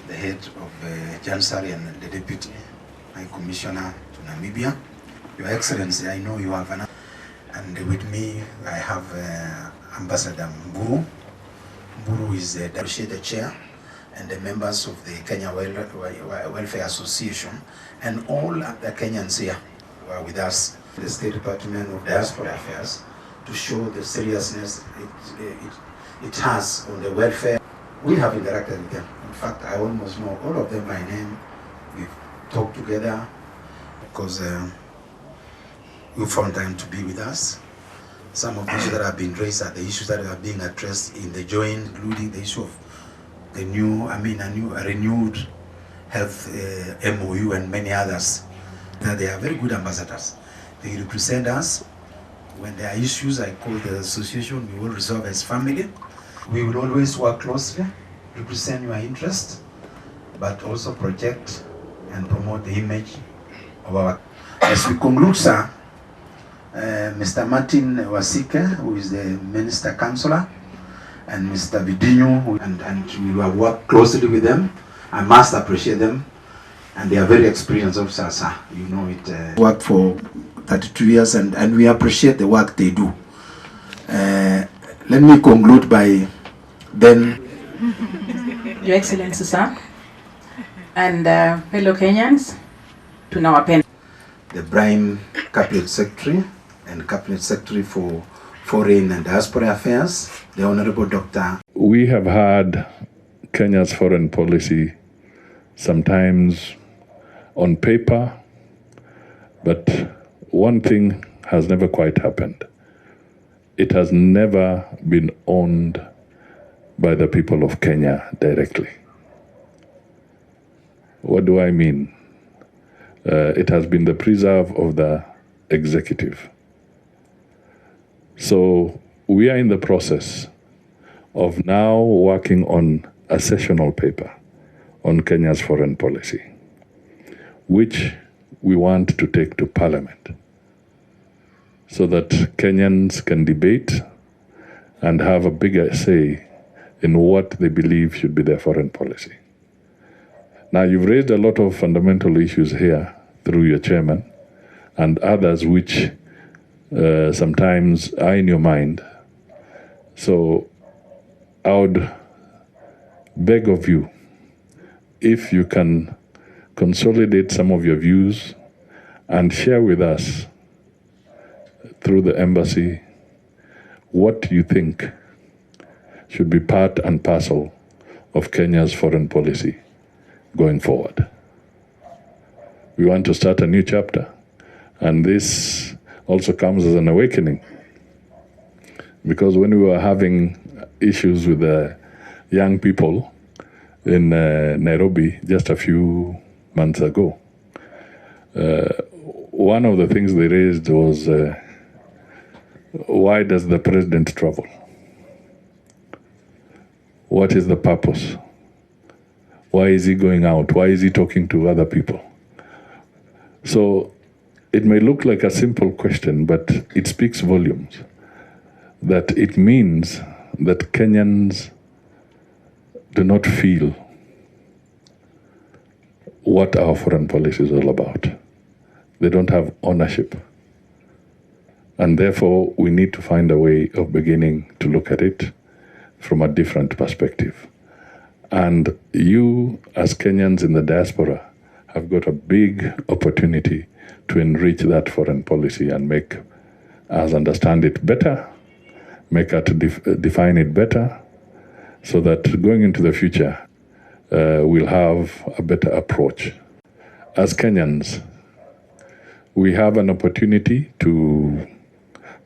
the head of Jansari and the deputy, my commissioner to Namibia. Your Excellency, I know you have an, and with me I have Ambassador Mburu. Mburu is the chair, and the members of the Kenya Welfare Association, and all the Kenyans here who are with us, the State Department of Diaspora Affairs, to show the seriousness it has on the welfare. We have interacted with them. In fact, I almost know all of them by name. We've talked together because we found time to be with us. Some of the issues that have been raised are the issues that are being addressed in the joint, including the issue of the a renewed health MOU and many others. That they are very good ambassadors. They represent us. When there are issues, I call the association, we will resolve as family. We will always work closely, represent your interest, but also project and promote the image of our. As we conclude, sir, Mr. Martin Wasike, who is the Minister Councillor, and Mr. Vidinho, and we will work closely with them. I must appreciate them, and they are very experienced officers, sir. You know it. Worked for 32 years, and we appreciate the work they do. Let me conclude by then. Your Excellency, sir, and fellow Kenyans, tunawapenda. The Prime Cabinet Secretary and Cabinet Secretary for Foreign and Diaspora Affairs, the Honorable Dr. We have had Kenya's foreign policy sometimes on paper, but one thing has never quite happened. It has never been owned by the people of Kenya directly. What do I mean? It has been the preserve of the executive. So we are in the process of now working on a sessional paper on Kenya's foreign policy, which we want to take to Parliament so that Kenyans can debate and have a bigger say in what they believe should be their foreign policy. Now, you've raised a lot of fundamental issues here through your chairman and others which sometimes are in your mind. So I would beg of you, if you can consolidate some of your views and share with us through the embassy what you think should be part and parcel of Kenya's foreign policy going forward. We want to start a new chapter, and this also comes as an awakening, because when we were having issues with the young people in Nairobi just a few months ago, one of the things they raised was, why does the president travel? What is the purpose? Why is he going out? Why is he talking to other people? So it may look like a simple question, but it speaks volumes. That it means that Kenyans do not feel what our foreign policy is all about. They don't have ownership. And therefore, we need to find a way of beginning to look at it from a different perspective. And you, as Kenyans in the diaspora, have got a big opportunity to enrich that foreign policy and make us understand it better, make us define it better, so that going into the future, we'll have a better approach. As Kenyans, we have an opportunity to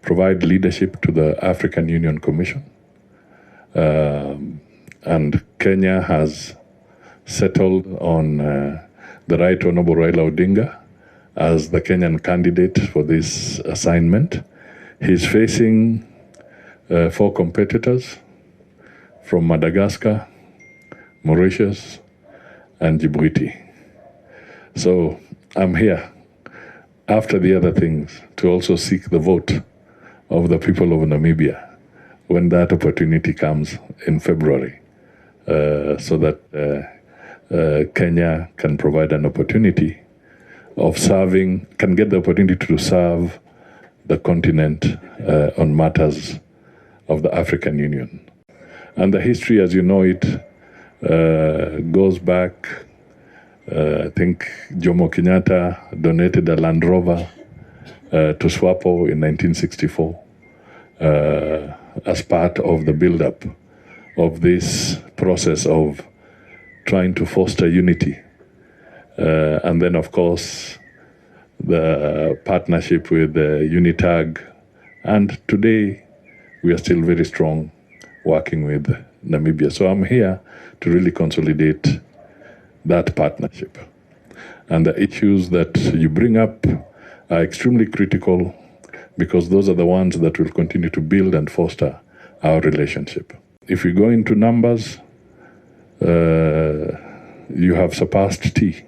provide leadership to the African Union Commission. And Kenya has settled on the Right Honorable Raila Odinga as the Kenyan candidate for this assignment. He's facing 4 competitors from Madagascar, Mauritius, and Djibouti. So I'm here, after the other things, to also seek the vote of the people of Namibia when that opportunity comes in February, so that Kenya can provide an opportunity of serving, can get the opportunity to serve the continent on matters of the African Union. And the history, as you know it, goes back, I think Jomo Kenyatta donated a Land Rover to SWAPO in 1964 as part of the build-up of this process of trying to foster unity. And then, of course, the partnership with UNITAG. And today, we are still very strong working with Namibia. So I'm here to really consolidate that partnership. And the issues that you bring up are extremely critical because those are the ones that will continue to build and foster our relationship. If we go into numbers, you have surpassed tea,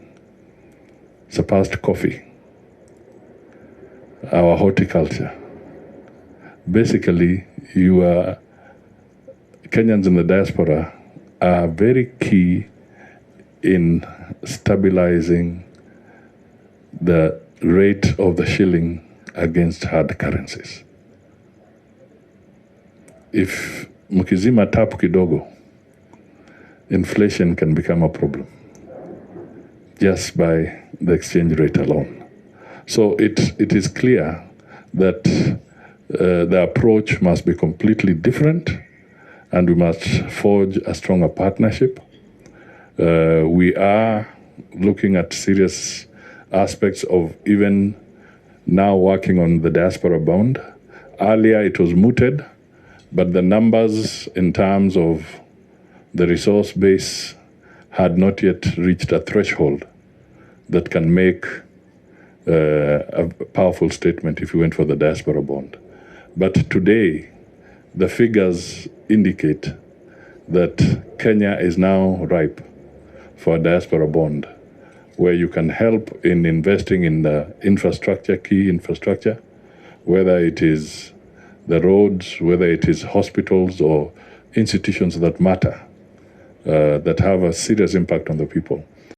surpassed coffee, our horticulture. Basically, Kenyans in the diaspora are very key in stabilizing the rate of the shilling against hard currencies. If mkizima tapu kidogo, inflation can become a problem just by the exchange rate alone. So it is clear that the approach must be completely different and we must forge a stronger partnership. We are looking at serious aspects of even now working on the diaspora bond. Earlier it was mooted, but the numbers in terms of the resource base had not yet reached a threshold that can make a powerful statement if you went for the diaspora bond. But today, the figures indicate that Kenya is now ripe for a diaspora bond, where you can help in investing in the infrastructure, key infrastructure, whether it is the roads, whether it is hospitals or institutions that matter, that have a serious impact on the people.